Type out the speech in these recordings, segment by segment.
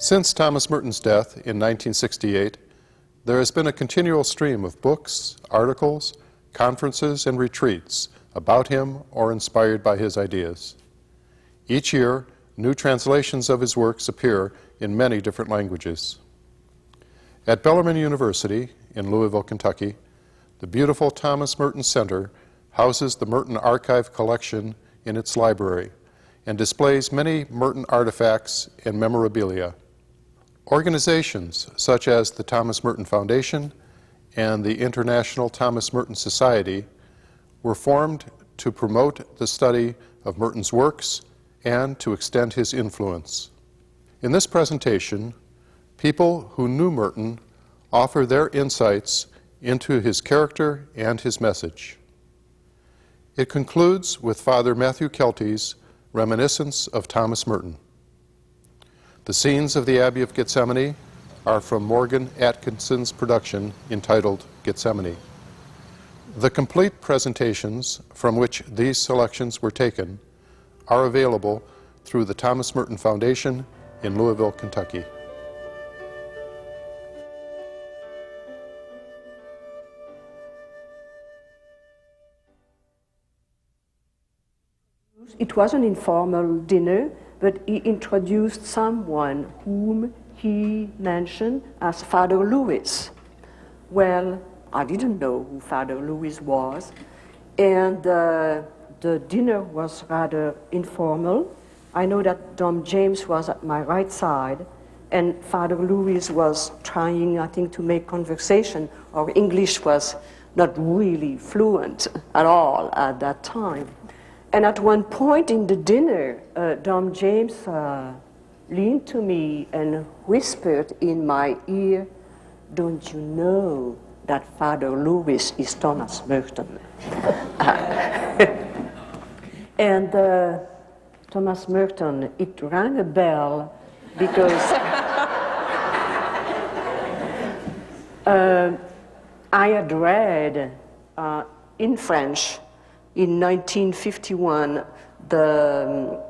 Since Thomas Merton's death in 1968, there has been a continual stream of books, articles, conferences, and retreats about him or inspired by his ideas. Each year, new translations of his works appear in many different languages. At Bellarmine University in Louisville, Kentucky, the beautiful Thomas Merton Center houses the Merton Archive collection in its library and displays many Merton artifacts and memorabilia. Organizations such as the Thomas Merton Foundation and the International Thomas Merton Society were formed to promote the study of Merton's works and to extend his influence. In this presentation, people who knew Merton offer their insights into his character and his message. It concludes with Father Matthew Kelty's Reminiscence of Thomas Merton. The scenes of the Abbey of Gethsemane are from Morgan Atkinson's production entitled Gethsemane. The complete presentations from which these selections were taken are available through the Thomas Merton Foundation in Louisville, Kentucky. It was an informal dinner, but he introduced someone whom he mentioned as Father Louis. Well, I didn't know who Father Louis was, and the dinner was rather informal. I know that Dom James was at my right side, and Father Louis was trying, I think, to make conversation. Our English was not really fluent at all at that time. And at one point in the dinner, Dom James leaned to me and whispered in my ear, "Don't you know that Father Louis is Thomas Merton?" And Thomas Merton, it rang a bell because I had read in French in 1951, the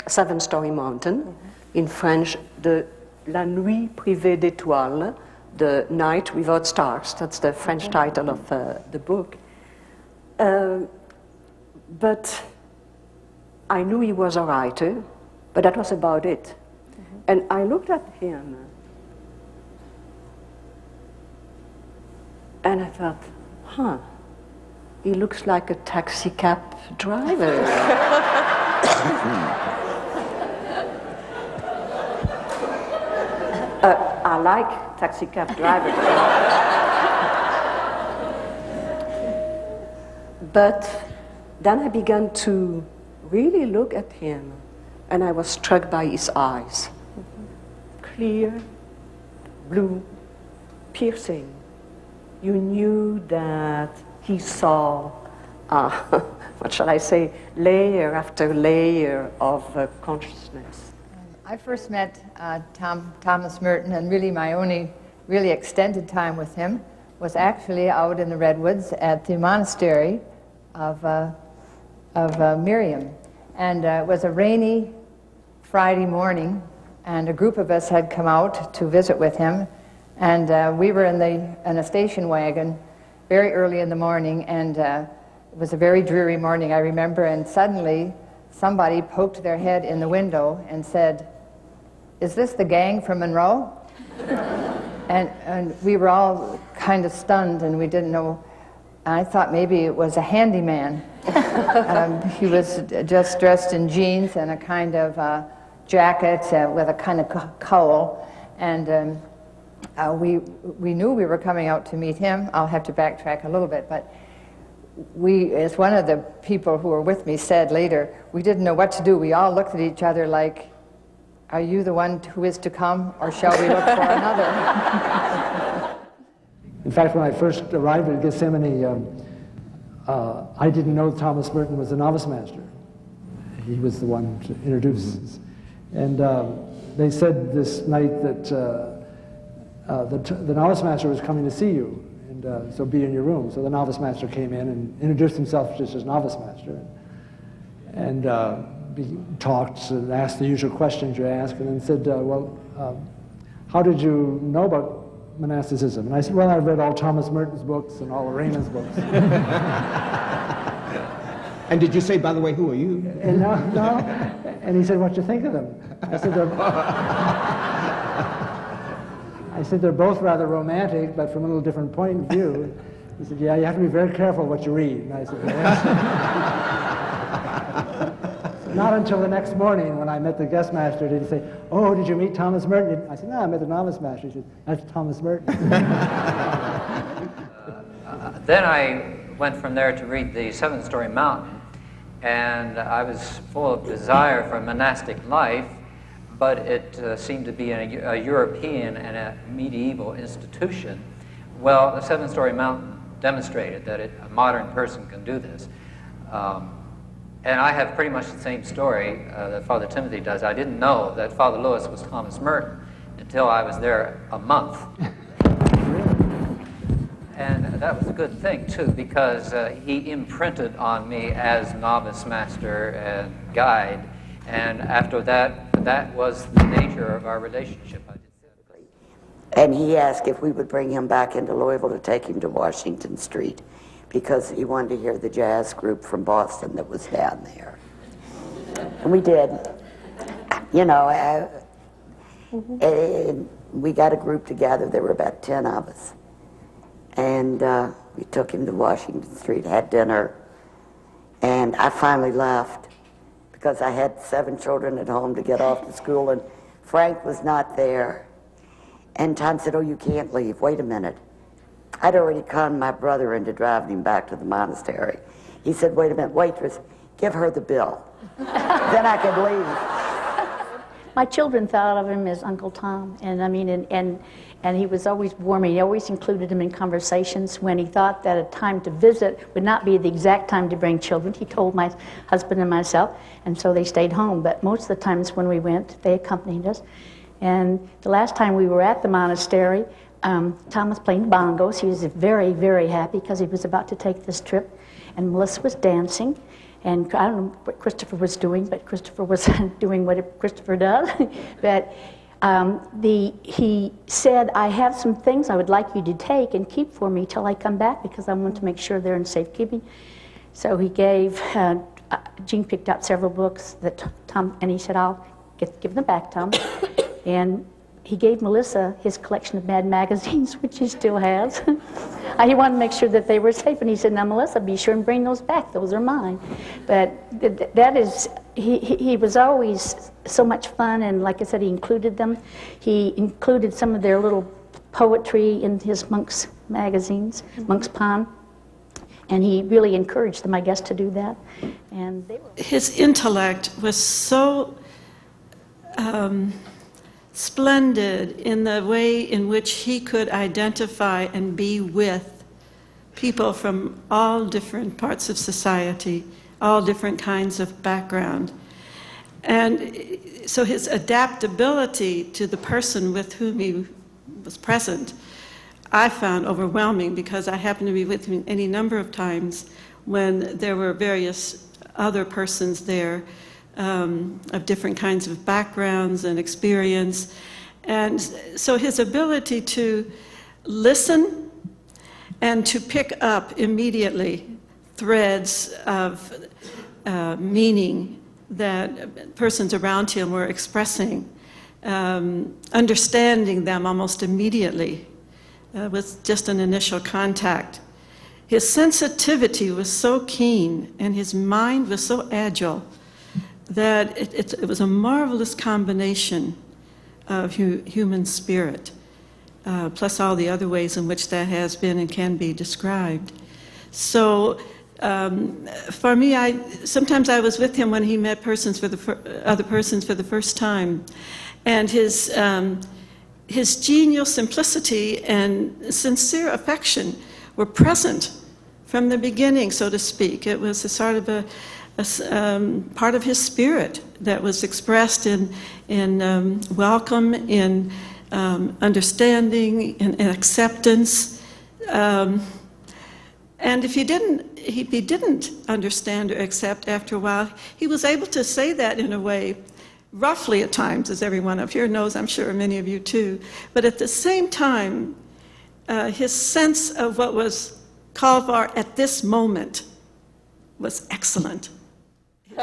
Seven-Story Mountain, in French, the La Nuit Privée d'Étoiles, the Night Without Stars. That's the French title of the book. But I knew he was a writer, but that was about it. And I looked at him, and I thought, he looks like a taxi cab driver. I like taxi cab drivers. But then I began to really look at him, and I was struck by his eyes. Clear, blue, piercing. You knew that he saw, what shall I say, layer after layer of consciousness. I first met Thomas Merton, and really my only really extended time with him was actually out in the Redwoods at the monastery of Miriam. And it was a rainy Friday morning, and a group of us had come out to visit with him, and we were in a station wagon very early in the morning, and it was a very dreary morning, I remember, and suddenly somebody poked their head in the window and said, "Is this the gang from Monroe?" and we were all kind of stunned, and we didn't know. I thought maybe it was a handyman. He was just dressed in jeans and a kind of jacket with a kind of cowl, and we knew we were coming out to meet him. I'll have to backtrack a little bit, but as one of the people who were with me said later, we didn't know what to do. We all looked at each other like, "Are you the one who is to come, or shall we look for another?" In fact, when I first arrived at Gethsemane, I didn't know Thomas Merton was a novice master. He was the one to introduce us. And they said this night that the novice master was coming to see you, and so be in your room. So the novice master came in and introduced himself just as novice master, and talked and asked the usual questions you ask, and then said, how did you know about monasticism? And I said, well, I've read all Thomas Merton's books and all Arena's books. And did you say, by the way, who are you? And no. And he said, what do you think of them? I said, they're both rather romantic, but from a little different point of view. He said, yeah, you have to be very careful what you read. And I said, yes. So not until the next morning when I met the guest master did he say, oh, did you meet Thomas Merton? I said, no, I met the novice master. He said, that's Thomas Merton. Then I went from there to read The Seventh Story Mountain, and I was full of desire for monastic life, but it seemed to be a European and a medieval institution. Well, The Seventh Story Mountain demonstrated that a modern person can do this. And I have pretty much the same story that Father Timothy does. I didn't know that Father Lewis was Thomas Merton until I was there a month. And that was a good thing, too, because he imprinted on me as novice master and guide. And after that, that was the nature of our relationship. And he asked if we would bring him back into Louisville to take him to Washington Street because he wanted to hear the jazz group from Boston that was down there. And we did. You know, and we got a group together. There were about 10 of us. And we took him to Washington Street, had dinner, and I finally left because I had 7 children at home to get off to school, and Frank was not there. And Tom said, oh, you can't leave. Wait a minute. I'd already conned my brother into driving him back to the monastery. He said, wait a minute, waitress, give her the bill. Then I could leave. My children thought of him as Uncle Tom, and I mean, and he was always warming. He always included him in conversations. When he thought that a time to visit would not be the exact time to bring children, he told my husband and myself, and so they stayed home. But most of the times when we went, they accompanied us. And the last time we were at the monastery, Tom was playing bongos. He was very, very happy because he was about to take this trip. And Melissa was dancing. And I don't know what Christopher was doing, but Christopher was doing what Christopher does. But he said, I have some things I would like you to take and keep for me till I come back because I want to make sure they're in safekeeping. So he gave, Jean picked out several books that Tom, and he said, I'll give them back, Tom. And he gave Melissa his collection of Mad magazines, which he still has. He wanted to make sure that they were safe, and he said, now Melissa, be sure and bring those back, those are mine. But that is, he was always so much fun, and like I said, he included them. He included some of their little poetry in his Monk's magazines, Monk's Pond, and he really encouraged them, I guess, to do that. And they were... His intellect was so splendid in the way in which he could identify and be with people from all different parts of society, all different kinds of background. And so his adaptability to the person with whom he was present, I found overwhelming because I happened to be with him any number of times when there were various other persons there of different kinds of backgrounds and experience. And so his ability to listen and to pick up immediately threads of meaning that persons around him were expressing, understanding them almost immediately with just an initial contact. His sensitivity was so keen and his mind was so agile that it was a marvelous combination of human spirit, plus all the other ways in which that has been and can be described. So for me, sometimes I was with him when he met other persons for the first time, and his genial simplicity and sincere affection were present from the beginning, so to speak. It was a sort of a part of his spirit that was expressed in welcome, in understanding, in acceptance. And if he didn't understand or accept after a while, he was able to say that in a way roughly at times, as everyone up here knows, I'm sure many of you too, but at the same time, his sense of what was called for at this moment was excellent.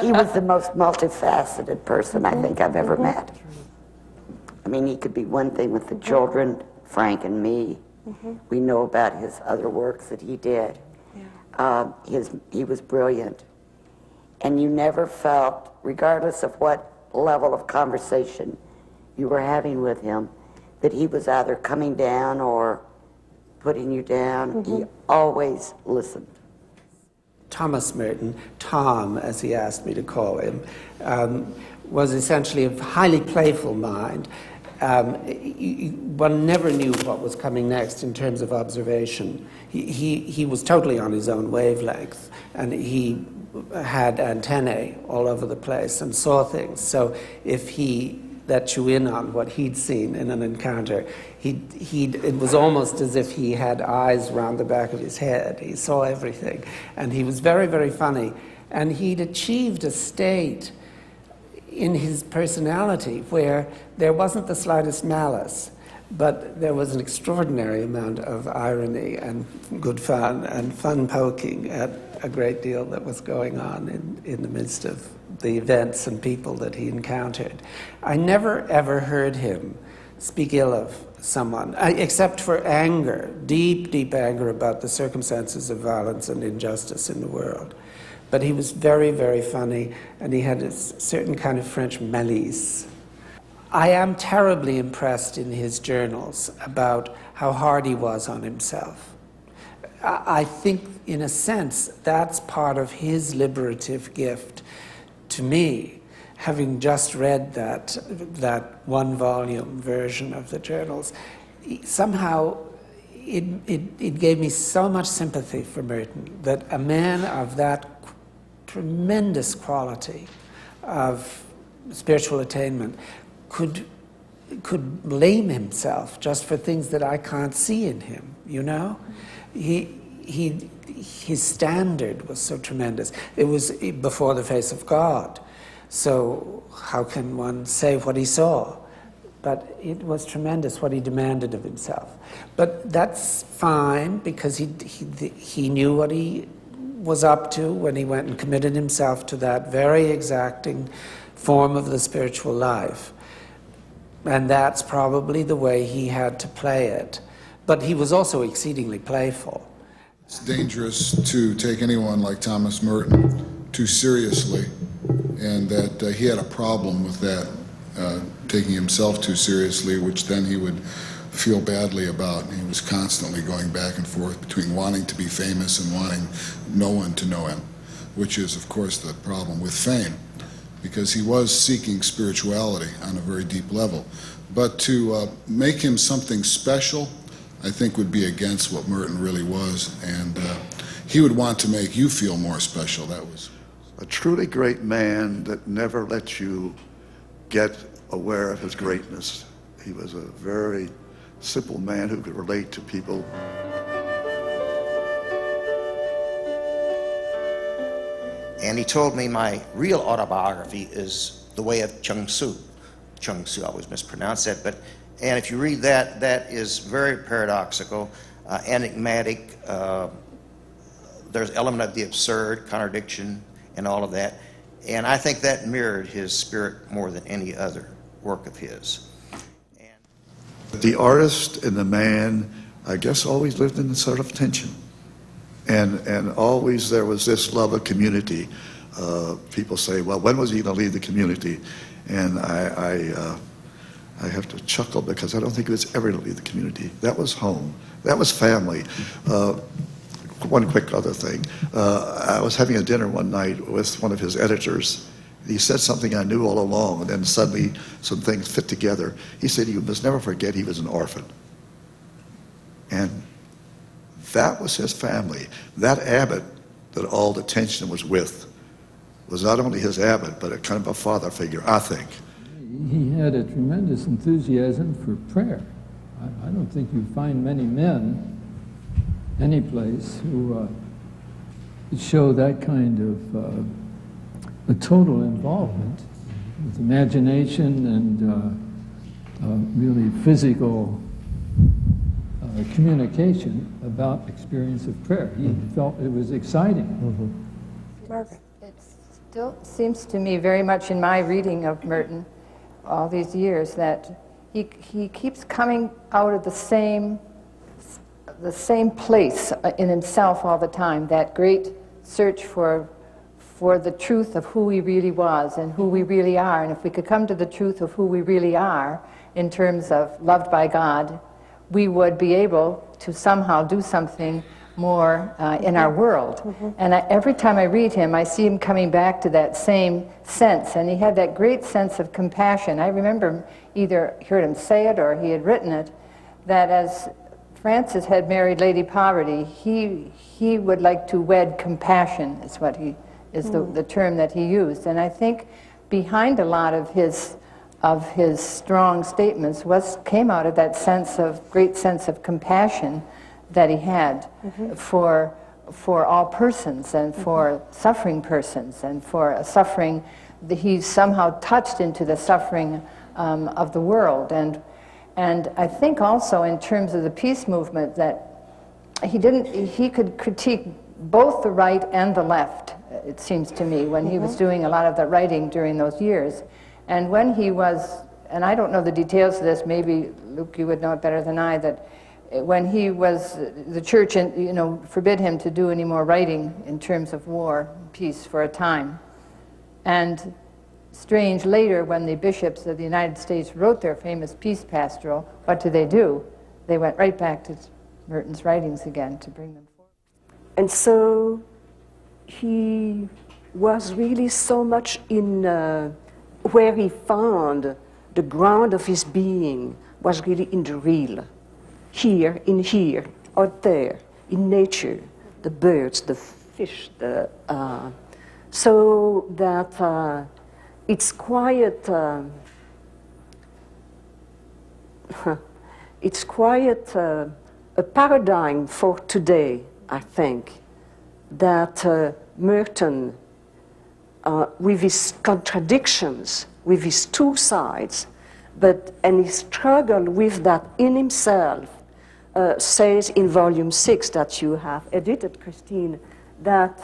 He was the most multifaceted person I think I've ever met. I mean, he could be one thing with the children, Frank and me. We know about his other works that he did. He was brilliant. And you never felt, regardless of what level of conversation you were having with him, that he was either coming down or putting you down. He always listened. Thomas Merton, Tom, as he asked me to call him, was essentially a highly playful mind. One never knew what was coming next in terms of observation. He was totally on his own wavelength, and he had antennae all over the place and saw things. So if he let you in on what he'd seen in an encounter, it was almost as if he had eyes round the back of his head. He saw everything, and he was very, very funny. And he'd achieved a state in his personality where there wasn't the slightest malice, but there was an extraordinary amount of irony and good fun and fun poking at a great deal that was going on in the midst of the events and people that he encountered. I never ever heard him speak ill of someone, except for anger, deep, deep anger about the circumstances of violence and injustice in the world. But he was very, very funny, and he had a certain kind of French malice. I am terribly impressed in his journals about how hard he was on himself. I think, in a sense, that's part of his liberative gift to me, having just read that one-volume version of the journals. Somehow, it gave me so much sympathy for Merton, that a man of that tremendous quality of spiritual attainment could blame himself just for things that I can't see in him, you know? His standard was so tremendous. It was before the face of God. So how can one say what he saw? But it was tremendous what he demanded of himself. But that's fine, because he knew what he was up to when he went and committed himself to that very exacting form of the spiritual life. And that's probably the way he had to play it. But he was also exceedingly playful. It's dangerous to take anyone like Thomas Merton too seriously, and that he had a problem with that, taking himself too seriously, which then he would feel badly about. He was constantly going back and forth between wanting to be famous and wanting no one to know him, which is, of course, the problem with fame, because he was seeking spirituality on a very deep level. But to make him something special, I think would be against what Merton really was, and he would want to make you feel more special. That was a truly great man that never let you get aware of his greatness. He was a very simple man who could relate to people. And he told me my real autobiography is The Way of Chung Tzu. Chung Tzu, I always mispronounce that, and if you read that, that is very paradoxical, enigmatic. There's an element of the absurd, contradiction, and all of that. And I think that mirrored his spirit more than any other work of his. The artist and the man, I guess, always lived in a sort of tension. And always there was this love of community. People say, well, when was he going to leave the community? And I have to chuckle, because I don't think he was ever going to leave the community. That was home. That was family. One quick other thing. I was having a dinner one night with one of his editors. He said something I knew all along, and then suddenly some things fit together. He said, you must never forget he was an orphan. And that was his family. That abbot that all the tension was with was not only his abbot, but a kind of a father figure, I think. He had a tremendous enthusiasm for prayer. I don't think you find many men, any place, who show that kind of a total involvement with imagination and really physical communication about experience of prayer. He felt it was exciting. Margaret. It still seems to me very much in my reading of Merton all these years that he keeps coming out of the same place in himself all the time, that great search for the truth of who he really was and who we really are. And if we could come to the truth of who we really are in terms of loved by God, we would be able to somehow do something more in our world. And every time I read him, I see him coming back to that same sense. And he had that great sense of compassion. I remember either heard him say it or he had written it, that as Francis had married Lady Poverty, he would like to wed compassion, is what he is the term that he used. And I think behind a lot of his strong statements came out of that great sense of compassion that he had for all persons and for suffering persons and for a suffering that he somehow touched into the suffering of the world. And I think also in terms of the peace movement that he could critique both the right and the left, it seems to me, when he was doing a lot of the writing during those years. And when he was, and I don't know the details of this, maybe Luke, you would know it better than I, that when he was, the church, forbid him to do any more writing in terms of war, peace for a time. And strange, later when the bishops of the United States wrote their famous peace pastoral, what did? They went right back to Merton's writings again to bring them forward. And so he was really so much in where he found the ground of his being was really in the real. Here, out there, in nature, the birds, the fish, so that it's quite a paradigm for today, I think, that Merton, with his contradictions, with his two sides, and his struggle with that in himself, says in volume 6 that you have edited, Christine, that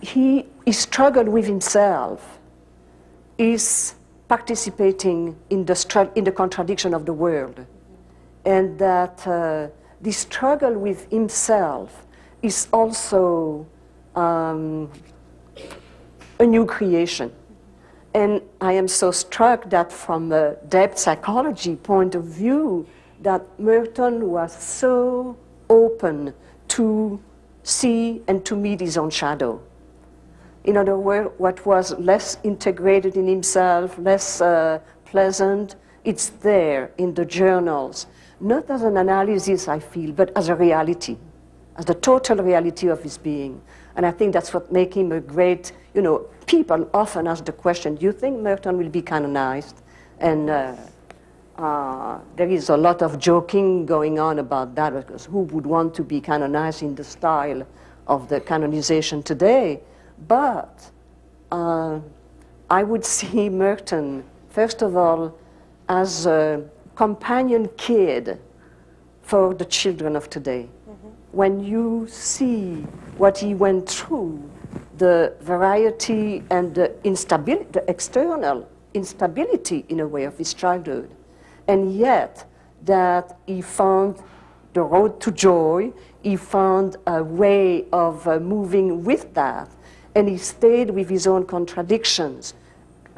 he struggled with himself, is participating in the contradiction of the world, and that the struggle with himself is also a new creation. And I am so struck that from a depth psychology point of view, that Merton was so open to see and to meet his own shadow. In other words, what was less integrated in himself, less pleasant, it's there in the journals, not as an analysis, I feel, but as a reality, as the total reality of his being. And I think that's what makes him a great, people often ask the question, do you think Merton will be canonized? And there is a lot of joking going on about that, because who would want to be canonized in the style of the canonization today? But I would see Merton, first of all, as a companion kid for the children of today. When you see what he went through, the variety and the instability, the external instability, in a way, of his childhood, and yet that he found the road to joy, he found a way of moving with that, and he stayed with his own contradictions,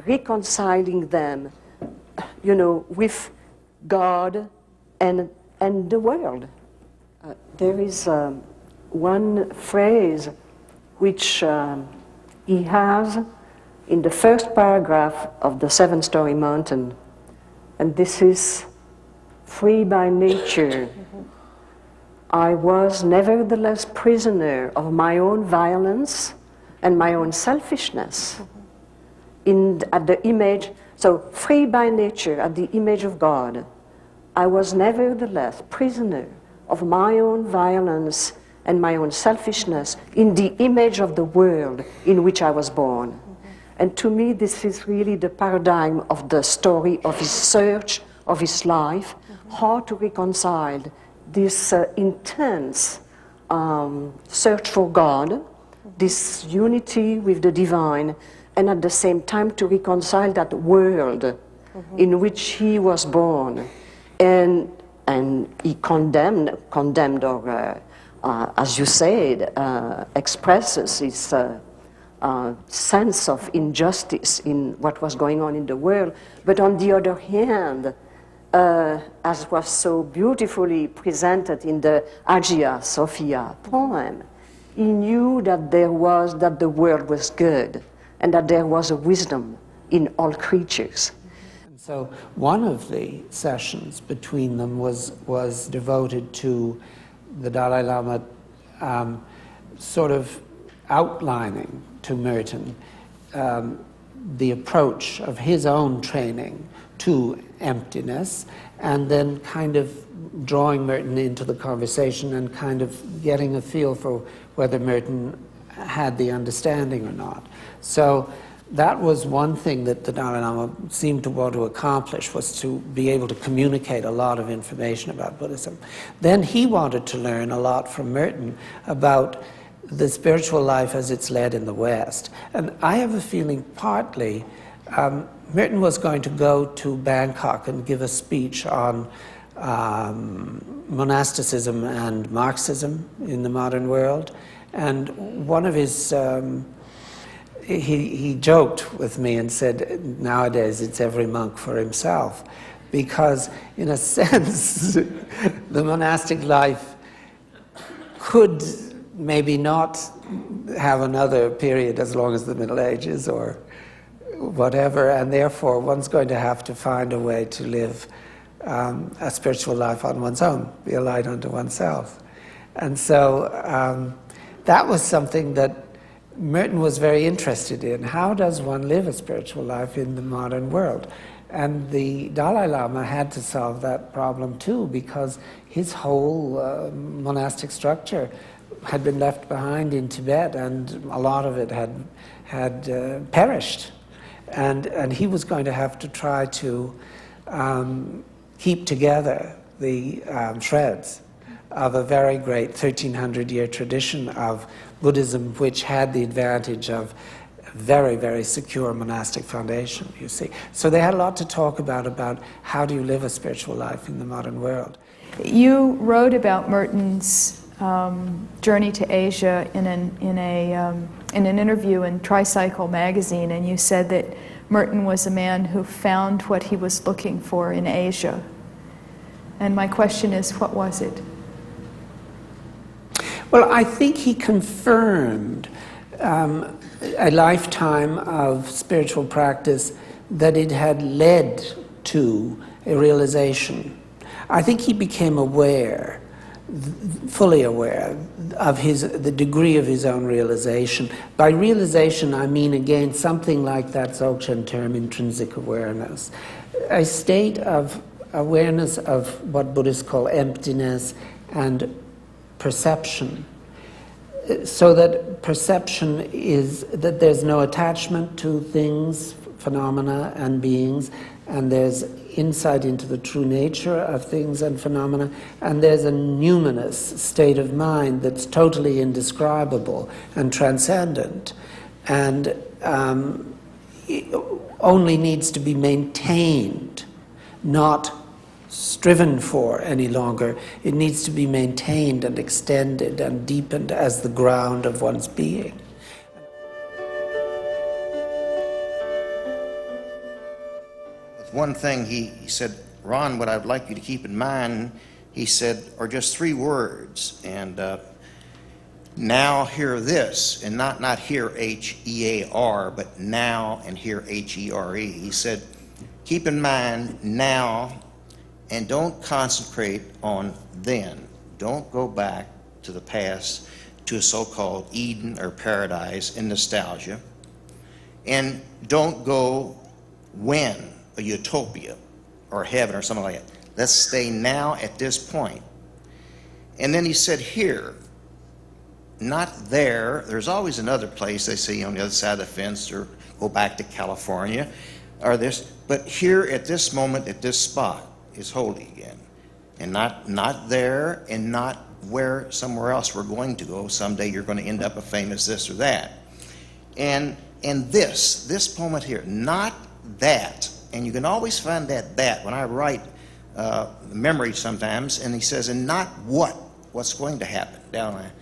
reconciling them, with God and the world. There is one phrase which he has in the first paragraph of the 7-Story Mountain, and this is, free by nature, I was nevertheless prisoner of my own violence and my own selfishness. At the image, so free by nature, at the image of God, I was nevertheless prisoner of my own violence and my own selfishness in the image of the world in which I was born. And to me, this is really the paradigm of the story of his search, of his life, how to reconcile this intense search for God, this unity with the divine, and at the same time to reconcile that world in which he was born. And he condemned or, as you said, expresses his sense of injustice in what was going on in the world. But on the other hand, as was so beautifully presented in the Hagia Sophia poem, he knew that the world was good and that there was a wisdom in all creatures. And so one of the sessions between them was devoted to the Dalai Lama sort of outlining to Merton the approach of his own training to emptiness, and then kind of drawing Merton into the conversation and kind of getting a feel for whether Merton had the understanding or not. So that was one thing that the Dalai Lama seemed to want to accomplish, was to be able to communicate a lot of information about Buddhism. Then he wanted to learn a lot from Merton about the spiritual life as it's led in the West. And I have a feeling partly Merton was going to go to Bangkok and give a speech on monasticism and Marxism in the modern world. And one of his, he joked with me and said, nowadays it's every monk for himself. Because in a sense, the monastic life could maybe not have another period as long as the Middle Ages or whatever, and therefore one's going to have to find a way to live a spiritual life on one's own, be a light unto oneself. And so that was something that Merton was very interested in. How does one live a spiritual life in the modern world? And the Dalai Lama had to solve that problem too, because his whole monastic structure had been left behind in Tibet, and a lot of it had perished. And he was going to have to try to keep together the shreds of a very great 1,300-year tradition of Buddhism, which had the advantage of a very, very secure monastic foundation, you see. So they had a lot to talk about how do you live a spiritual life in the modern world. You wrote about Merton's journey to Asia in an interview in Tricycle magazine, and you said that Merton was a man who found what he was looking for in Asia. And my question is, what was it? Well, I think he confirmed a lifetime of spiritual practice that it had led to a realization. I think he became aware, fully aware of the degree of his own realization. By realization, I mean, again, something like that Dzogchen term, intrinsic awareness. A state of awareness of what Buddhists call emptiness and perception. So that perception is that there's no attachment to things, phenomena and beings, and there's insight into the true nature of things and phenomena, and there's a numinous state of mind that's totally indescribable and transcendent, and it only needs to be maintained, not striven for any longer. It needs to be maintained and extended and deepened as the ground of one's being. One thing he said, Ron, what I'd like you to keep in mind, he said, are just 3 words, and now hear this, and not hear H-E-A-R, but now and hear H-E-R-E. He said, keep in mind now, and don't concentrate on then. Don't go back to the past, to a so-called Eden or paradise in nostalgia, and don't go when, a utopia or heaven or something like that. Let's stay now at this point. And then he said here, not there. There's always another place they say on the other side of the fence, or go back to California, or this. But here at this moment, at this spot, is holy again, and not there, and not where somewhere else we're going to go. Someday you're going to end up a famous this or that, and this moment here, not that. And you can always find that when I write memory sometimes, and he says, and not what's going to happen down there.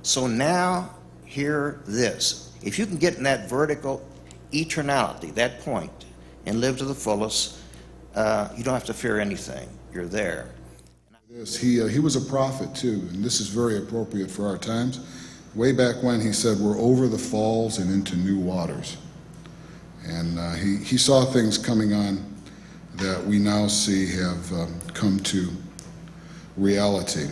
So now, hear this. If you can get in that vertical eternality, that point, and live to the fullest, you don't have to fear anything. You're there. He was a prophet too, and this is very appropriate for our times. Way back when he said, we're over the falls and into new waters. And he saw things coming on that we now see have come to reality.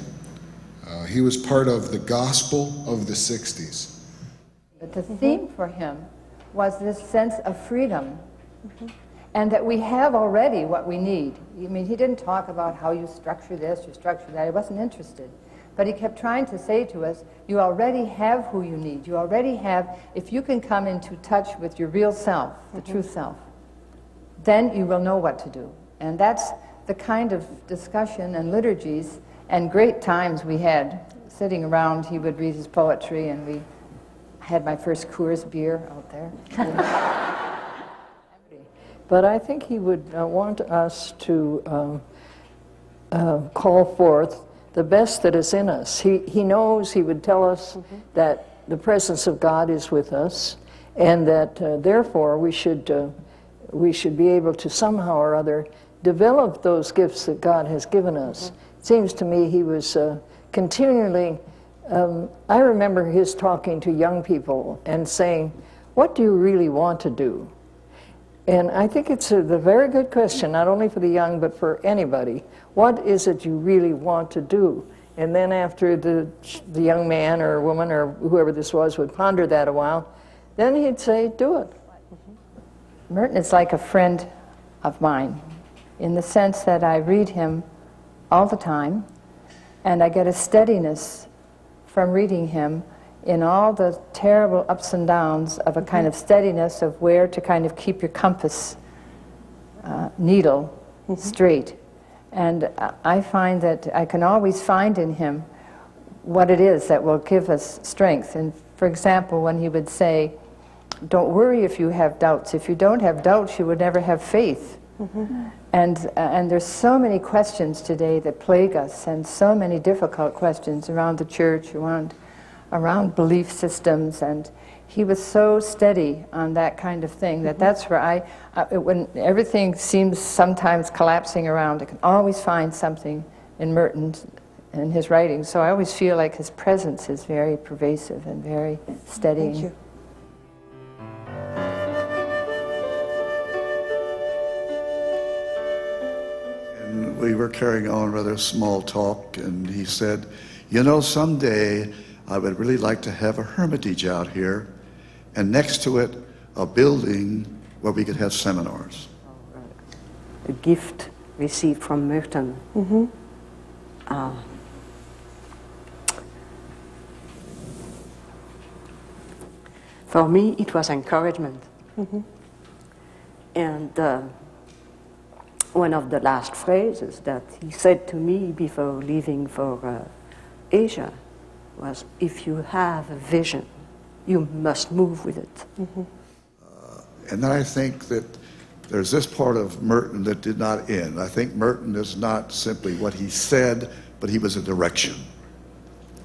He was part of the gospel of the 60s. But the theme for him was this sense of freedom, and that we have already what we need. I mean, he didn't talk about how you structure this, you structure that. He wasn't interested. But he kept trying to say to us, you already have who you need. You already have, if you can come into touch with your real self, the true self, then you will know what to do. And that's the kind of discussion and liturgies and great times we had sitting around. He would read his poetry, and I had my first Coors beer out there. But I think he would want us to call forth the best that is in us. He knows, he would tell us that the presence of God is with us, and that therefore we should be able to somehow or other develop those gifts that God has given us. It seems to me he was continually, I remember his talking to young people and saying, what do you really want to do? And I think it's a very good question, not only for the young, but for anybody. What is it you really want to do? And then after the young man or woman or whoever this was would ponder that a while, then he'd say, do it. Merton is like a friend of mine, in the sense that I read him all the time, and I get a steadiness from reading him in all the terrible ups and downs of a kind of steadiness of where to kind of keep your compass needle straight. And I find that I can always find in him what it is that will give us strength. And for example, when he would say, don't worry if you have doubts. If you don't have doubts, you would never have faith. And there's so many questions today that plague us, and so many difficult questions around the church, around belief systems, and he was so steady on that kind of thing that that's where when everything seems sometimes collapsing around, I can always find something in Merton and his writings. So I always feel like his presence is very pervasive and very steadying. Thank you. And we were carrying on rather small talk, and he said, you know, someday I would really like to have a hermitage out here, and next to it, a building where we could have seminars. A gift received from Merton. For me, it was encouragement. And one of the last phrases that he said to me before leaving for Asia was, if you have a vision, you must move with it. And then I think that there's this part of Merton that did not end. I think Merton is not simply what he said, but he was a direction.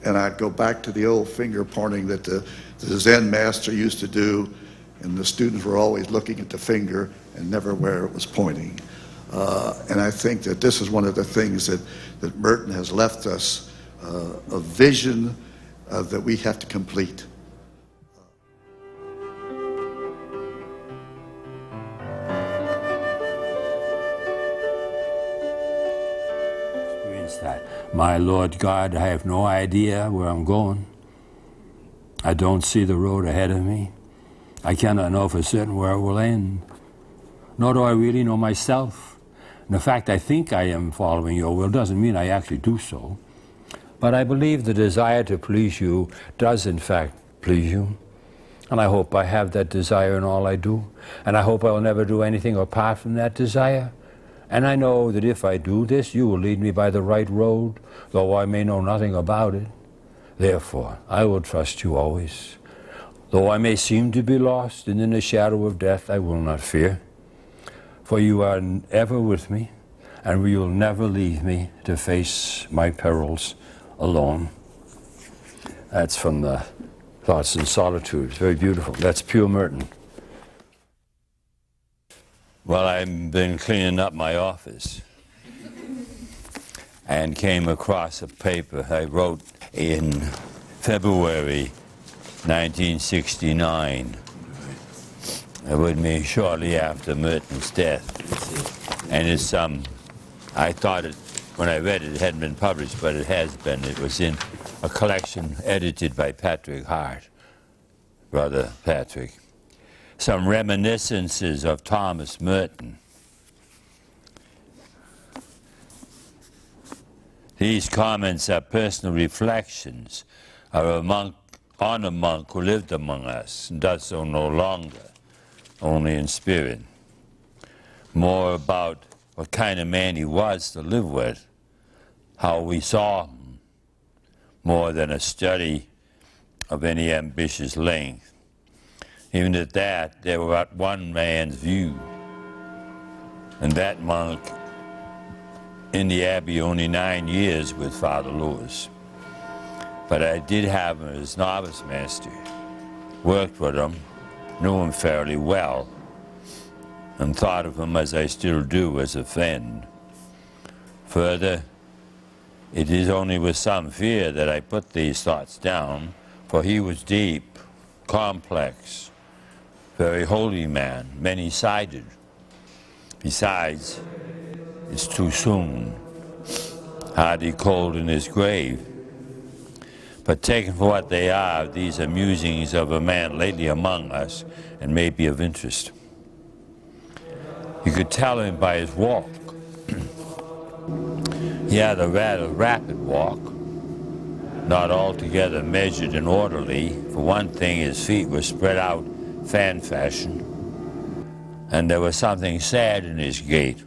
And I'd go back to the old finger pointing that the Zen master used to do, and the students were always looking at the finger and never where it was pointing. And I think that this is one of the things that Merton has left us, a vision that we have to complete. That, my Lord God, I have no idea where I'm going. I don't see the road ahead of me. I cannot know for certain where it will end. Nor do I really know myself. And the fact I think I am following your will doesn't mean I actually do so. But I believe the desire to please you does in fact please you. And I hope I have that desire in all I do. And I hope I will never do anything apart from that desire. And I know that if I do this, you will lead me by the right road, though I may know nothing about it. Therefore, I will trust you always. Though I may seem to be lost and in the shadow of death, I will not fear. For you are ever with me, and you will never leave me to face my perils alone. That's from the Thoughts in Solitude. Very beautiful. That's pure Merton. Well, I've been cleaning up my office and came across a paper I wrote in February 1969. It would be shortly after Merton's death. And it's I thought it, when I read it, it hadn't been published, but it has been. It was in a collection edited by Patrick Hart, Brother Patrick. Some reminiscences of Thomas Merton. These comments are personal reflections of a monk, on a monk who lived among us and does so no longer, only in spirit. More about what kind of man he was to live with, how we saw him, more than a study of any ambitious length. Even at that, they were at one man's view. And that monk in the Abbey only 9 years with Father Lewis. But I did have him as novice master, worked with him, knew him fairly well, and thought of him as I still do as a friend. Further, it is only with some fear that I put these thoughts down, for he was deep, complex, very holy man, many-sided. Besides, it's too soon, hardly cold in his grave. But taken for what they are, these are musings of a man lately among us and may be of interest. You could tell him by his walk. He had a rather rapid walk, not altogether measured and orderly. For one thing, his feet were spread out fan fashion, and there was something sad in his gait.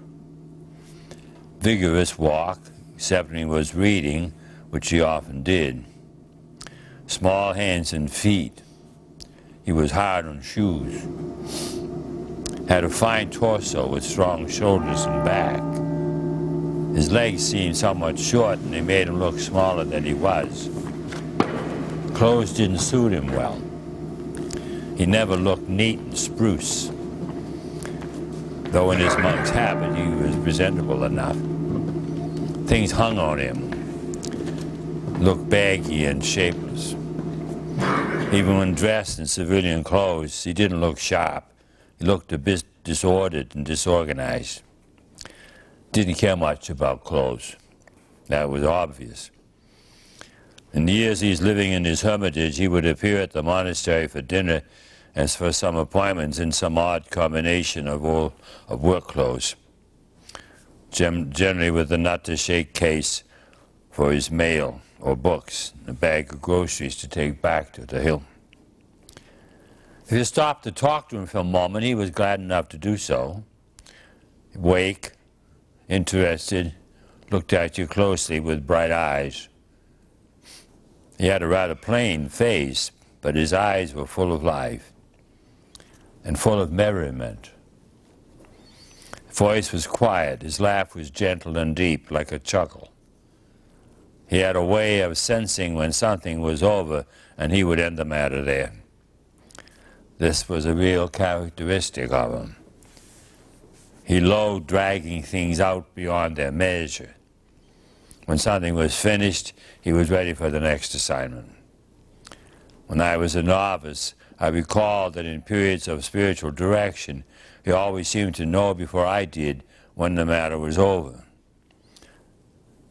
Vigorous walk, except when he was reading, which he often did. Small hands and feet. He was hard on shoes. Had a fine torso with strong shoulders and back. His legs seemed somewhat short, and they made him look smaller than he was. Clothes didn't suit him well. He never looked neat and spruce, though in his monk's habit he was presentable enough. Things hung on him, looked baggy and shapeless. Even when dressed in civilian clothes, he didn't look sharp. He looked a bit disordered and disorganized. Didn't care much about clothes. That was obvious. In the years he's living in his hermitage, he would appear at the monastery for dinner as for some appointments in some odd combination of work clothes, generally with a nut-to-shake case for his mail or books, and a bag of groceries to take back to the hill. If you stopped to talk to him for a moment, he was glad enough to do so. Awake, interested, looked at you closely with bright eyes. He had a rather plain face, but his eyes were full of life and full of merriment. His voice was quiet, his laugh was gentle and deep, like a chuckle. He had a way of sensing when something was over, and he would end the matter there. This was a real characteristic of him. He loathed dragging things out beyond their measure. When something was finished, he was ready for the next assignment. When I was a novice, I recall that in periods of spiritual direction, he always seemed to know before I did when the matter was over.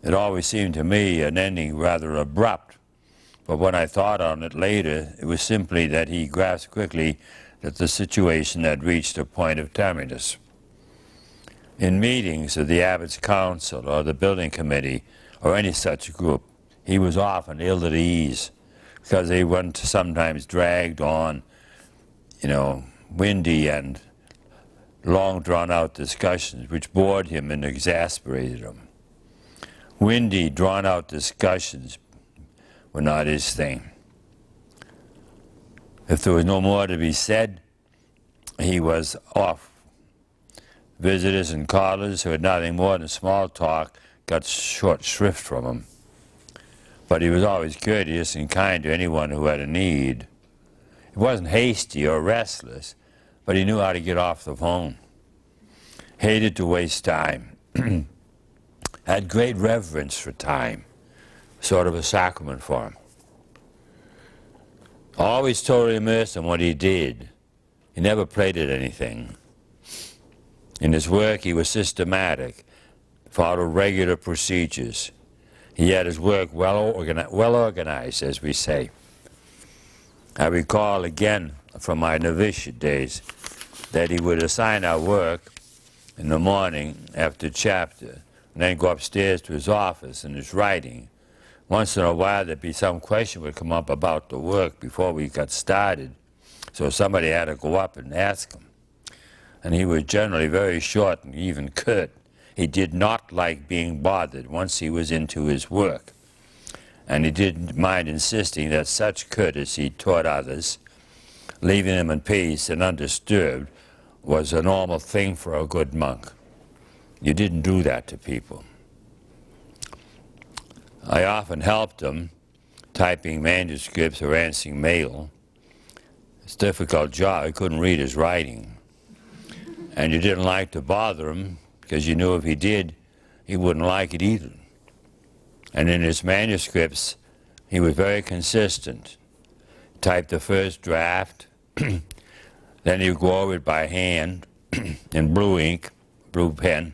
It always seemed to me an ending rather abrupt, but when I thought on it later, it was simply that he grasped quickly that the situation had reached a point of terminus. In meetings of the Abbot's Council or the building committee or any such group, he was often ill at ease because they went sometimes dragged on, you know, windy and long drawn-out discussions, which bored him and exasperated him. Windy, drawn-out discussions were not his thing. If there was no more to be said, he was off. Visitors and callers who had nothing more than small talk got short shrift from him. But he was always courteous and kind to anyone who had a need. He wasn't hasty or restless, but he knew how to get off the phone. Hated to waste time. Had great reverence for time, sort of a sacrament for him. Always totally immersed in what he did. He never played at anything. In his work, he was systematic, followed regular procedures. He had his work well organized, as we say. I recall again from my novitiate days that he would assign our work in the morning after chapter, and then go upstairs to his office and his writing. Once in a while there'd be some question would come up about the work before we got started, so somebody had to go up and ask him. And he was generally very short and even curt. He did not like being bothered once he was into his work. And he didn't mind insisting that such courtesy toward others, leaving them in peace and undisturbed, was a normal thing for a good monk. You didn't do that to people. I often helped him typing manuscripts or answering mail. It's a difficult job. I couldn't read his writing. And you didn't like to bother him because you knew if he did, he wouldn't like it either. And in his manuscripts, he was very consistent. Typed the first draft, then he would go over it by hand in blue ink, blue pen,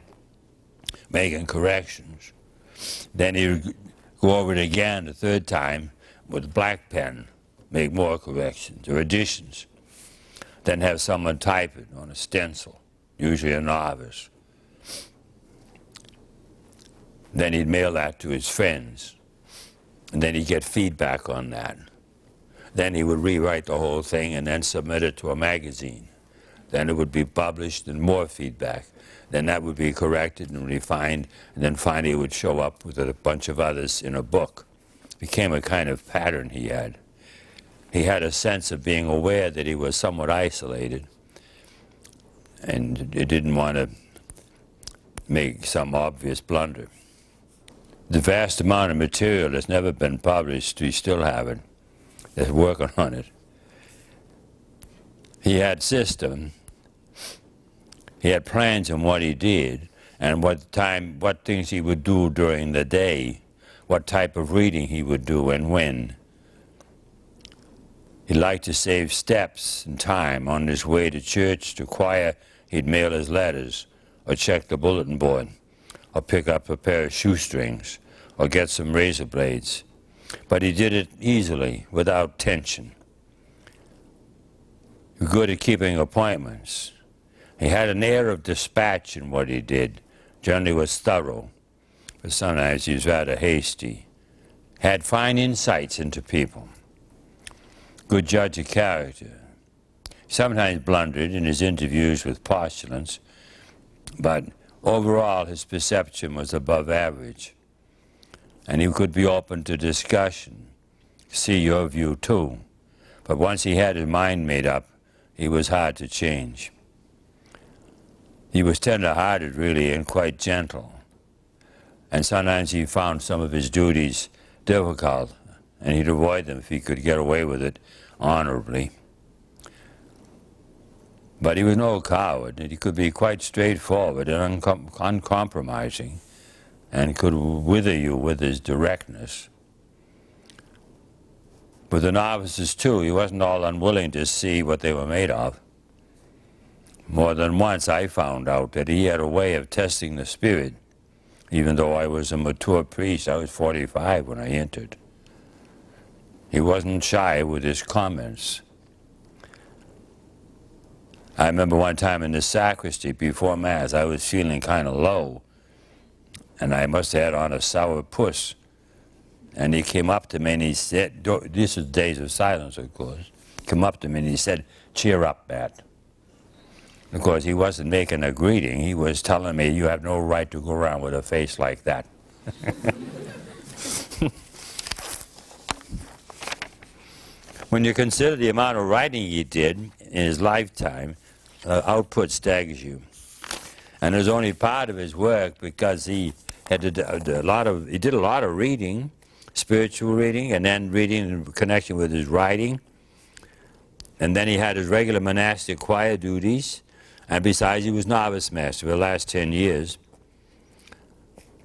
making corrections. Then he would go over it again the third time with black pen, make more corrections or additions. Then have someone type it on a stencil, usually a novice. Then he'd mail that to his friends, and then he'd get feedback on that. Then he would rewrite the whole thing and then submit it to a magazine. Then it would be published and more feedback. Then that would be corrected and refined, and then finally it would show up with a bunch of others in a book. It became a kind of pattern he had. He had a sense of being aware that he was somewhat isolated, and he didn't want to make some obvious blunder. The vast amount of material that's never been published, we still have it. They're working on it. He had system. He had plans on what he did and what things he would do during the day, what type of reading he would do and when. He liked to save steps and time on his way to church, to choir. He'd mail his letters or check the bulletin board or pick up a pair of shoestrings or get some razor blades. But he did it easily, without tension. He was good at keeping appointments. He had an air of dispatch in what he did. Generally was thorough, but sometimes he was rather hasty. Had fine insights into people. Good judge of character. Sometimes blundered in his interviews with postulants, but overall his perception was above average. And he could be open to discussion, see your view too. But once he had his mind made up, he was hard to change. He was tender-hearted, really, and quite gentle. And sometimes he found some of his duties difficult, and he'd avoid them if he could get away with it honorably. But he was no coward, and he could be quite straightforward and uncompromising, and could wither you with his directness. With the novices, too, he wasn't all unwilling to see what they were made of. More than once I found out that he had a way of testing the spirit. Even though I was a mature priest, I was 45 when I entered. He wasn't shy with his comments. I remember one time in the sacristy before Mass, I was feeling kind of low, and I must have had on a sour puss. And he came up to me and he said, this is days of silence, of course. Came up to me and he said, "Cheer up, Bat." Of course, he wasn't making a greeting. He was telling me, you have no right to go around with a face like that. When you consider the amount of writing he did in his lifetime, output staggers you. And it was only part of his work because he had he did a lot of reading, spiritual reading, and then reading in connection with his writing. And then he had his regular monastic choir duties. And besides, he was novice master for the last 10 years.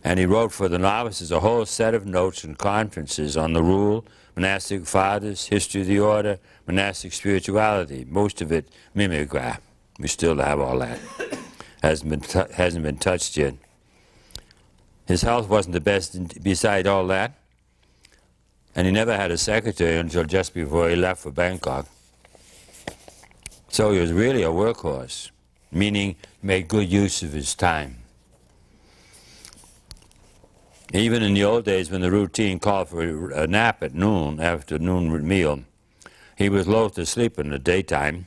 And he wrote for the novices a whole set of notes and conferences on the rule, monastic fathers, history of the order, monastic spirituality. Most of it mimeograph. We still have all that. Hasn't been touched yet. His health wasn't the best beside all that. And he never had a secretary until just before he left for Bangkok. So he was really a workhorse, meaning made good use of his time. Even in the old days when the routine called for a nap at noon, after noon meal, he was loath to sleep in the daytime.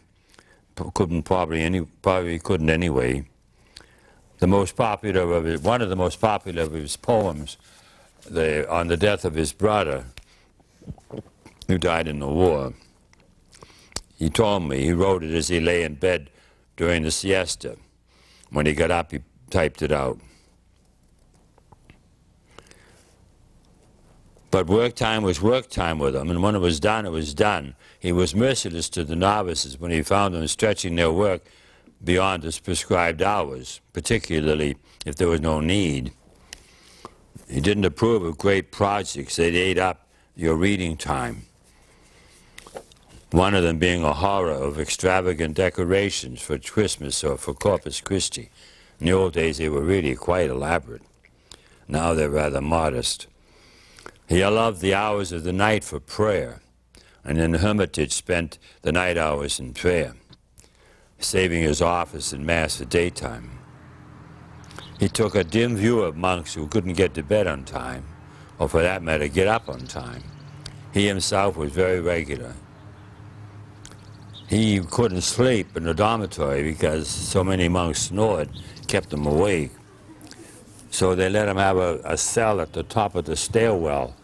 Probably couldn't anyway. One of the most popular of his poems, on the death of his brother, who died in the war. He told me, he wrote it as he lay in bed during the siesta. When he got up, he typed it out. But work time was work time with him, and when it was done, it was done. He was merciless to the novices when he found them stretching their work beyond his prescribed hours, particularly if there was no need. He didn't approve of great projects that ate up your reading time. One of them being a horror of extravagant decorations for Christmas or for Corpus Christi. In the old days, they were really quite elaborate. Now they're rather modest. He loved the hours of the night for prayer, and in the hermitage spent the night hours in prayer, saving his office and mass for daytime. He took a dim view of monks who couldn't get to bed on time, or for that matter, get up on time. He himself was very regular. He couldn't sleep in the dormitory because so many monks snored, kept him awake. So they let him have a cell at the top of the stairwell,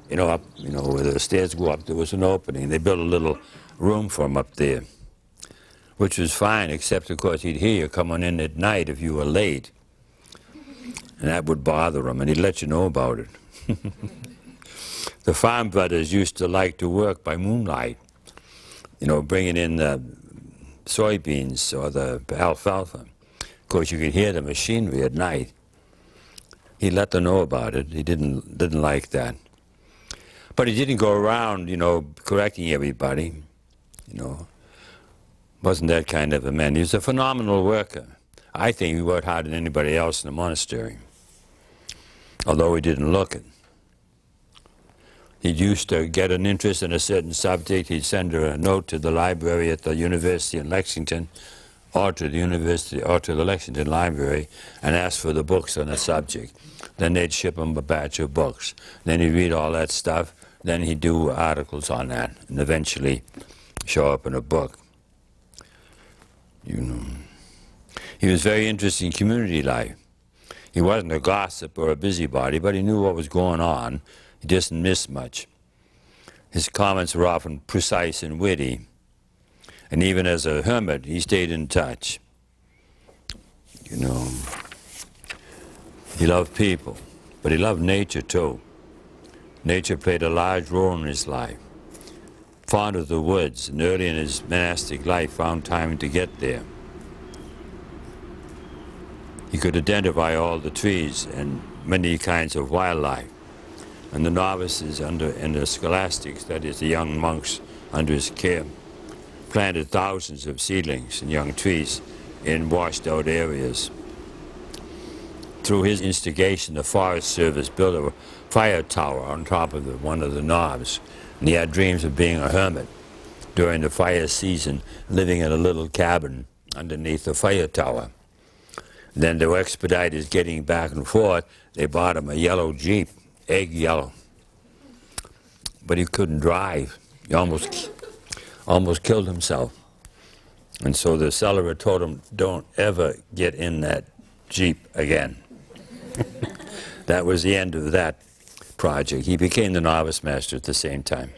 where the stairs go up, there was an opening. They built a little room for him up there, which was fine, except, of course, he'd hear you coming in at night if you were late. And that would bother him, and he'd let you know about it. The farm brothers used to like to work by moonlight, bringing in the soybeans or the alfalfa. Of course, you could hear the machinery at night. He let them know about it. He didn't like that. But he didn't go around, correcting everybody, Wasn't that kind of a man. He was a phenomenal worker. I think he worked harder than anybody else in the monastery, although he didn't look it. He used to get an interest in a certain subject. He'd send her a note to the library at the university in Lexington, or to the Lexington Library, and ask for the books on the subject. Then they'd ship him a batch of books. Then he'd read all that stuff. Then he'd do articles on that, and eventually show up in a book. He was very interested in community life. He wasn't a gossip or a busybody, but he knew what was going on. He didn't miss much. His comments were often precise and witty. And even as a hermit, he stayed in touch. He loved people, but he loved nature too. Nature played a large role in his life. Fond of the woods, and early in his monastic life found time to get there. He could identify all the trees and many kinds of wildlife. And the novices and the scholastics, that is, the young monks under his care, planted thousands of seedlings and young trees in washed-out areas. Through his instigation, the Forest Service built a fire tower on top of one of the knobs. And he had dreams of being a hermit during the fire season, living in a little cabin underneath the fire tower. Then to expedite his getting back and forth, they bought him a yellow Jeep, egg yellow. but he couldn't drive. He almost killed himself. And so the cellarer told him, don't ever get in that Jeep again. That was the end of that project. He became the novice master at the same time.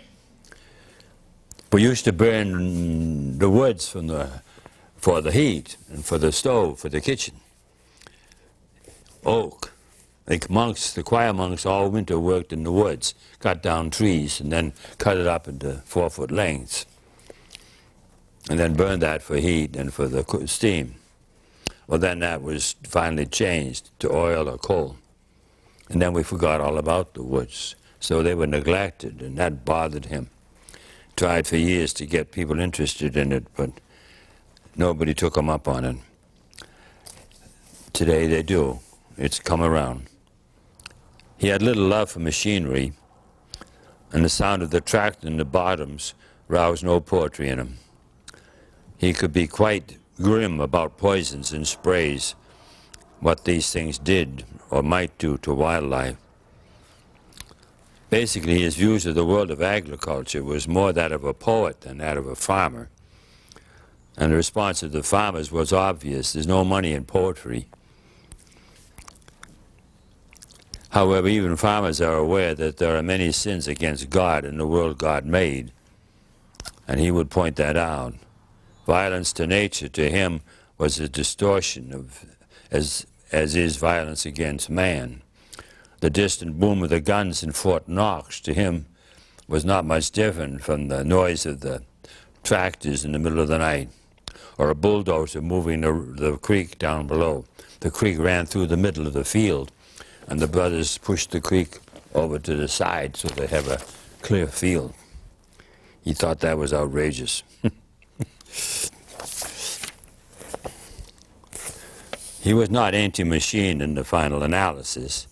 We used to burn the woods for the heat and for the stove, for the kitchen. Oak. The choir monks all winter worked in the woods, cut down trees and then cut it up into 4-foot lengths. And then burned that for heat and for the steam. Well, then that was finally changed to oil or coal. And then we forgot all about the woods. So they were neglected, and that bothered him. Tried for years to get people interested in it, but nobody took him up on it. Today they do. It's come around. He had little love for machinery, and the sound of the tractor in the bottoms roused no poetry in him. He could be quite grim about poisons and sprays, what these things did or might do to wildlife. Basically, his views of the world of agriculture was more that of a poet than that of a farmer. And the response of the farmers was obvious. There's no money in poetry. However, even farmers are aware that there are many sins against God in the world God made, and he would point that out. Violence to nature, to him, was a distortion of, as is violence against man. The distant boom of the guns in Fort Knox, to him, was not much different from the noise of the tractors in the middle of the night, or a bulldozer moving the creek down below. The creek ran through the middle of the field, and the brothers pushed the creek over to the side so they have a clear field. He thought that was outrageous. He was not anti-machine in the final analysis,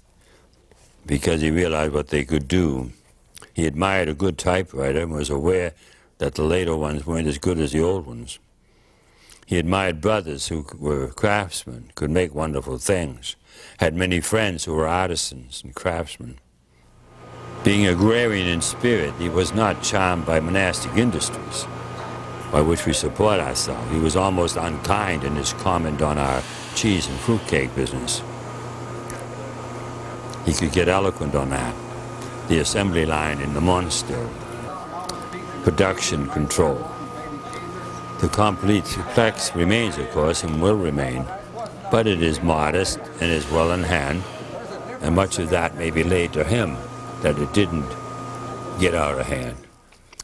because he realized what they could do. He admired a good typewriter and was aware that the later ones weren't as good as the old ones. He admired brothers who were craftsmen, could make wonderful things, had many friends who were artisans and craftsmen. Being agrarian in spirit, he was not charmed by monastic industries, by which we support ourselves. He was almost unkind in his comment on our cheese and fruitcake business. He could get eloquent on that. The assembly line in the monastery. Production control. The complex remains, of course, and will remain, but it is modest and is well in hand, and much of that may be laid to him that it didn't get out of hand,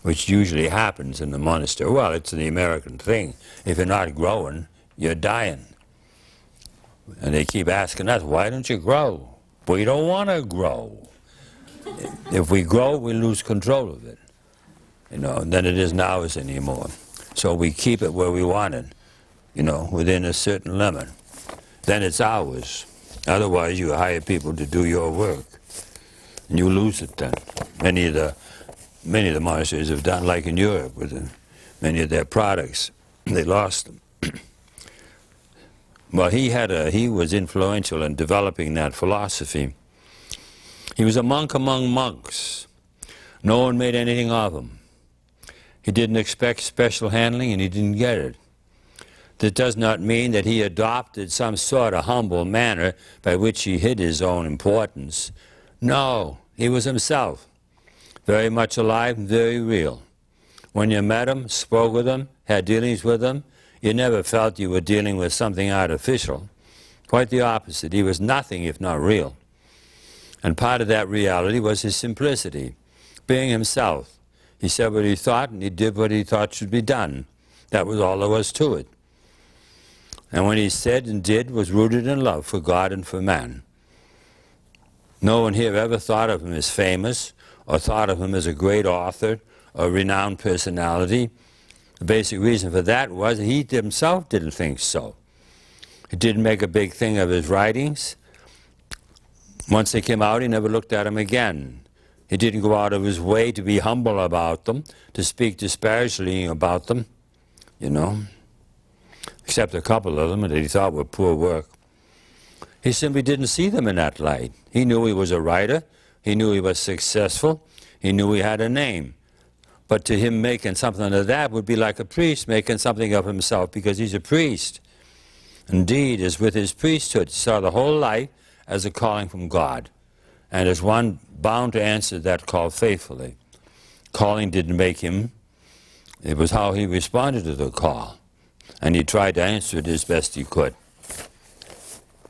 which usually happens in the monastery. Well, it's the American thing. If you're not growing, you're dying. And they keep asking us, why don't you grow? We don't want to grow. If we grow, we lose control of it. You know, and then it isn't ours anymore. So we keep it where we want it, you know, within a certain limit. Then it's ours. Otherwise, you hire people to do your work, and you lose it then. Many of the monasteries have done like in Europe with many of their products. They lost them. Well, he was influential in developing that philosophy. He was a monk among monks. No one made anything of him. He didn't expect special handling, and he didn't get it. That does not mean that he adopted some sort of humble manner by which he hid his own importance. No, he was himself, very much alive and very real. When you met him, spoke with him, had dealings with him, you never felt you were dealing with something artificial. Quite the opposite. He was nothing if not real. And part of that reality was his simplicity, being himself. He said what he thought, and he did what he thought should be done. That was all there was to it. And what he said and did was rooted in love for God and for man. No one here ever thought of him as famous, or thought of him as a great author, or renowned personality. The basic reason for that was he himself didn't think so. He didn't make a big thing of his writings. Once they came out, he never looked at them again. He didn't go out of his way to be humble about them, to speak disparagingly about them, you know, except a couple of them that he thought were poor work. He simply didn't see them in that light. He knew he was a writer. He knew he was successful. He knew he had a name. But to him, making something of that would be like a priest making something of himself, because he's a priest. Indeed, as with his priesthood, he saw the whole life as a calling from God, and as one bound to answer that call faithfully. Calling didn't make him. It was how he responded to the call, and he tried to answer it as best he could.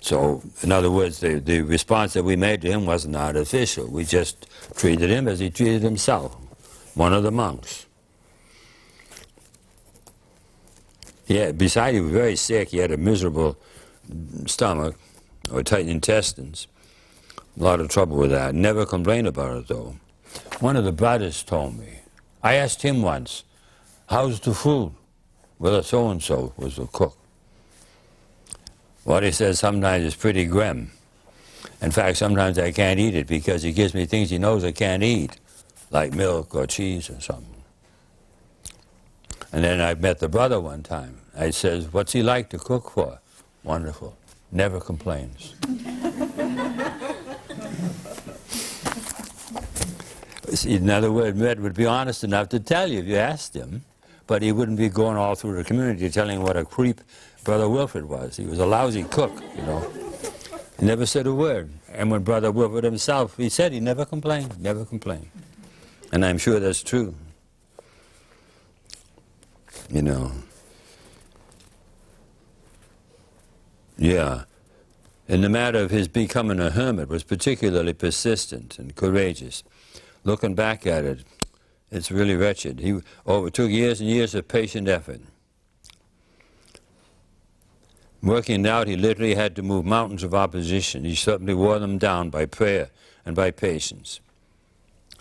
So, in other words, the response that we made to him wasn't artificial. We just treated him as he treated himself, one of the monks. Yeah, besides, he was very sick. He had a miserable stomach, or tight intestines. A lot of trouble with that. Never complained about it, though. One of the brothers told me, I asked him once, how's the food? Well, so-and-so was the cook. Well, he says sometimes it's pretty grim. In fact, sometimes I can't eat it because he gives me things he knows I can't eat, like milk or cheese or something. And then I met the brother one time. I says, what's he like to cook for? Wonderful. Never complains. In other words, Med would be honest enough to tell you if you asked him, but he wouldn't be going all through the community telling what a creep Brother Wilfred was. He was a lousy cook, you know. He never said a word. And when Brother Wilfred himself, he said he never complained, never complained. And I'm sure that's true. You know. Yeah. In the matter of his becoming a hermit was particularly persistent and courageous. Looking back at it, it's really wretched. He overtook years and years of patient effort. Working it out, he literally had to move mountains of opposition. He certainly wore them down by prayer and by patience.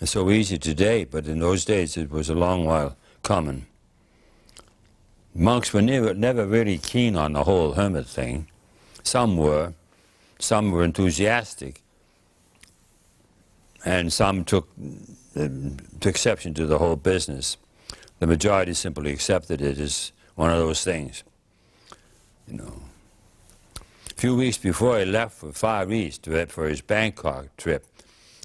It's so easy today, but in those days it was a long while coming. Monks were never really keen on the whole hermit thing. Some were enthusiastic, and some took exception to the whole business. The majority simply accepted it as one of those things, you know. A few weeks before he left for Far East for his Bangkok trip,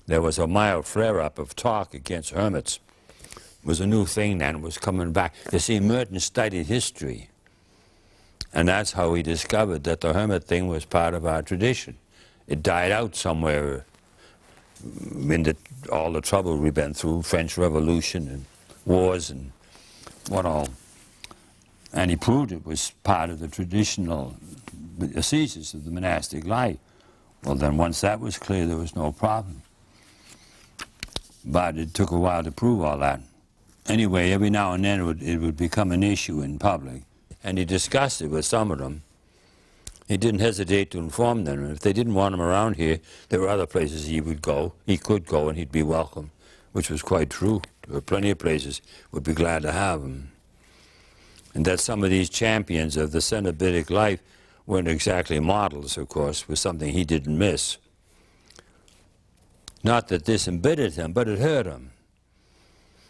there was a mild flare-up of talk against hermits. It was a new thing then, it was coming back. You see, Merton studied history, and that's how he discovered that the hermit thing was part of our tradition. It died out somewhere in all the trouble we've been through, French Revolution and wars and what all. And he proved it was part of the traditional ascesis of the monastic life. Well, then once that was clear, there was no problem. But it took a while to prove all that. Anyway, every now and then it would become an issue in public. And he discussed it with some of them. He didn't hesitate to inform them. If they didn't want him around here, there were other places he would go. He could go and he'd be welcome, which was quite true. There were plenty of places would be glad to have him. And that some of these champions of the cenobitic life weren't exactly models, of course, was something he didn't miss. Not that this embittered him, but it hurt him.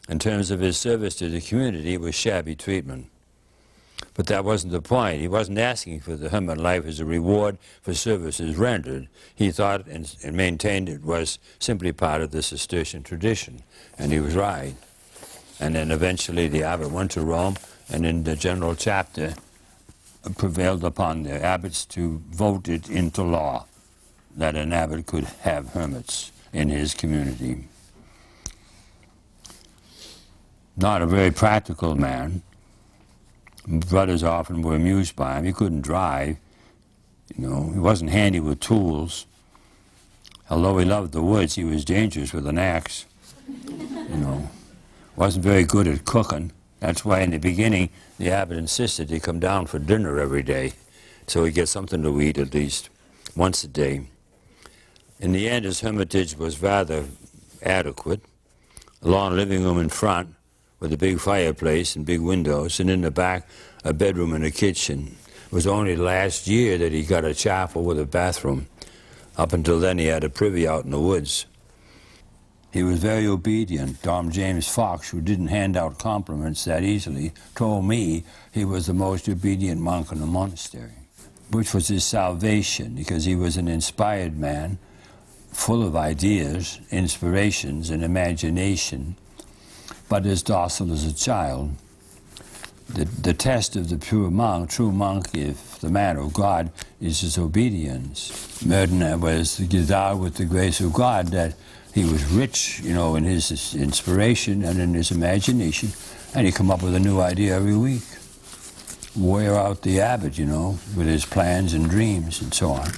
In terms of his service to the community, it was shabby treatment. But that wasn't the point. He wasn't asking for the hermit life as a reward for services rendered. He thought and maintained it was simply part of the Cistercian tradition, and he was right. And then eventually the abbot went to Rome, and in the general chapter prevailed upon the abbots to vote it into law that an abbot could have hermits in his community. Not a very practical man. Brothers often were amused by him. He couldn't drive. You know, he wasn't handy with tools. Although he loved the woods, he was dangerous with an axe. You know, wasn't very good at cooking. That's why in the beginning, the abbot insisted he come down for dinner every day, so he'd get something to eat at least once a day. In the end, his hermitage was rather adequate. A long living room in front with a big fireplace and big windows, and in the back, a bedroom and a kitchen. It was only last year that he got a chapel with a bathroom. Up until then, he had a privy out in the woods. He was very obedient. Dom James Fox, who didn't hand out compliments that easily, told me he was the most obedient monk in the monastery, which was his salvation, because he was an inspired man, full of ideas, inspirations, and imagination, but as docile as a child. The test of the true monk, if the man of God, is his obedience. Merton was endowed with the grace of God that he was rich, you know, in his inspiration and in his imagination, and he'd come up with a new idea every week. Wear out the abbot, you know, with his plans and dreams and so on.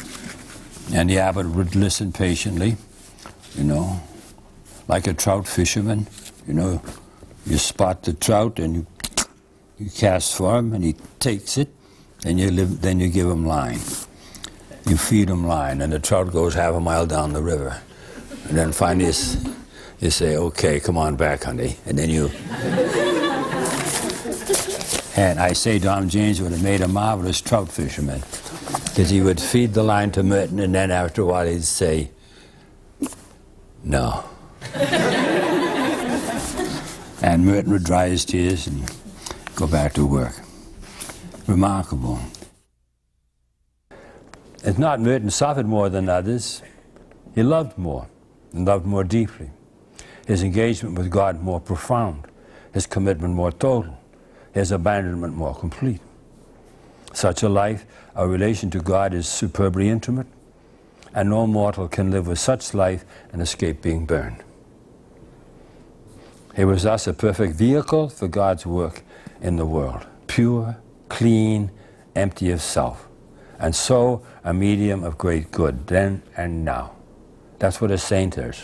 And the abbot would listen patiently, you know, like a trout fisherman. You know, you spot the trout and you cast for him, and he takes it, and then you give him line. You feed him line, and the trout goes half a mile down the river. And then finally you say, okay, come on back, honey. And then you... And I say Don James would have made a marvelous trout fisherman, because he would feed the line to Merton, and then after a while he'd say, no. And Merton would dry his tears and go back to work. Remarkable. It's not Merton suffered more than others. He loved more, and loved more deeply. His engagement with God more profound, his commitment more total, his abandonment more complete. Such a life, our relation to God is superbly intimate, and no mortal can live with such life and escape being burned. He was thus a perfect vehicle for God's work in the world, pure, clean, empty of self, and so a medium of great good then and now. That's what a saint is.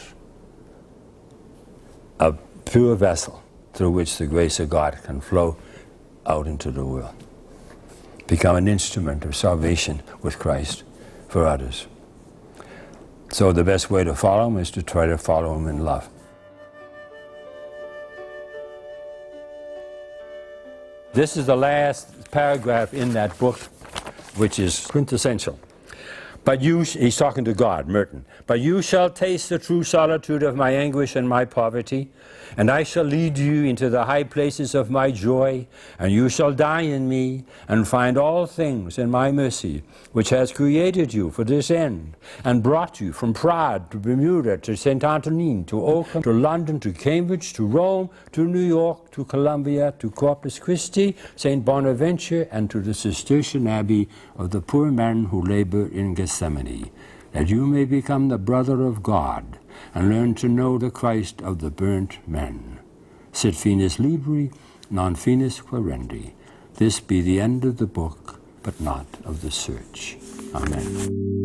A pure vessel through which the grace of God can flow out into the world. Become an instrument of salvation with Christ for others. So the best way to follow him is to try to follow him in love. This is the last paragraph in that book, which is quintessential. But you, he's talking to God, Merton, but you shall taste the true solitude of my anguish and my poverty, and I shall lead you into the high places of my joy, and you shall die in me, and find all things in my mercy, which has created you for this end, and brought you from Prague to Bermuda, to St. Antonin, to Oakham, to London, to Cambridge, to Rome, to New York, to Columbia, to Corpus Christi, St. Bonaventure, and to the Cistercian Abbey of the poor men who labor in Gethsemane, that you may become the brother of God, and learn to know the Christ of the burnt men. Sit finis libri, non finis querendi. This be the end of the book, but not of the search. Amen.